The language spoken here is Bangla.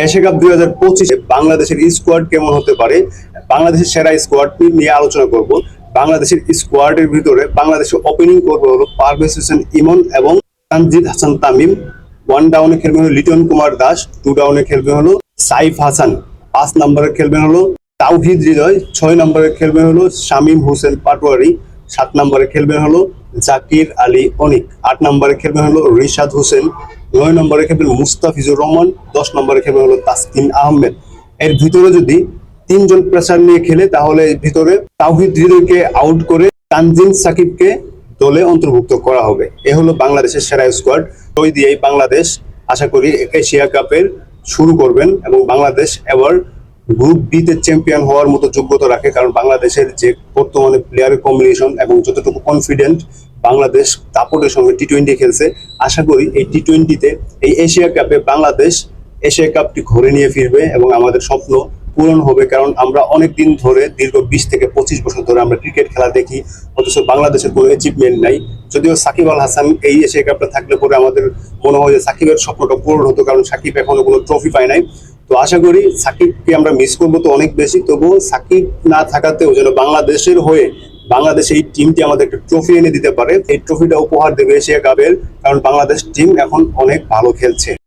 এশিয়া কাপ 2025-এ বাংলাদেশের স্কোয়াড কেমন হতে পারে, বাংলাদেশের সেরা স্কোয়াডটি নিয়ে আলোচনা করব। বাংলাদেশের স্কোয়াডের ভিতরে বাংলাদেশের ওপেনিং করবে হলো পারভেজ হোসেন ইমন এবং তানজিদ হাসান তামিম। 1 ডাউনে খেলবেন হলো লিটন কুমার দাস, 2 ডাউনে খেলবেন হলো সাইফ হাসান, 5 নম্বরে খেলবেন হলো তাওহিদ হৃদয়, 6 নম্বরে খেলবেন হলো শামীম হোসেন পাটোয়ারি, 7 নম্বরে খেলবেন হলো জাকির আলী অনিক, 8 নম্বরে খেলবেন হলো রিশাদ হোসেন, 9 নম্বরে খেলবেন মুস্তাফিজুর রহমান, 10 নম্বরে খেলবেন হলো তাসকিন আহমেদ। এর ভিতরে যদি 3 জন প্রেসার নিয়ে খেলে তাহলে এর ভিতরে তাওহিদ হৃদয়কে আউট করে তানজিম সাকিবকে দলে অন্তর্ভুক্ত করা হবে। এ হলো বাংলাদেশের সেরা স্কোয়াড। ওই দিয়েই বাংলাদেশ আশা করি এশিয়া কাপের শুরু করবেন এবং বাংলাদেশ এবার গ্রুপ বি তে চ্যাম্পিয়ন হওয়ার মতো যোগ্যতা রাখে, কারণ বাংলাদেশের যে বর্তমানে প্লেয়ারের কম্বিনেশন এবং যতটুকু কনফিডেন্ট বাংলাদেশ দাপটের সঙ্গে টি-20 খেলছে, আশা করি এই টি-20-তে এই এশিয়া কাপে বাংলাদেশ এশিয়া কাপটি ঘরে নিয়ে ফিরবে এবং আমাদের স্বপ্ন পূরণ হবে। কারণ আমরা অনেক দিন ধরে দীর্ঘ 20 থেকে 25 বছর ধরে আমরা ক্রিকেট খেলা দেখি, অথচ বাংলাদেশের কোনো অ্যাচিভমেন্ট নাই। যদিও সাকিব আল হাসান এই এশিয়া কাপটা থাকলে পরে আমাদের মনে হয় যে সাকিবের স্বপ্নটা পূরণ হতো, কারণ সাকিব এখনো কোনো ট্রফি পায় নাই। তো আশা করি সাকিবকে আমরা মিস করবো তো অনেক বেশি, তবুও সাকিব না থাকাতেও যেন বাংলাদেশের হয়ে বাংলাদেশ এই টিমটি আমাদের একটা ট্রফি এনে দিতে পারে। এই ট্রফিটা উপহার দেবে এশিয়া কাপের, কারণ বাংলাদেশ টিম এখন অনেক ভালো খেলছে।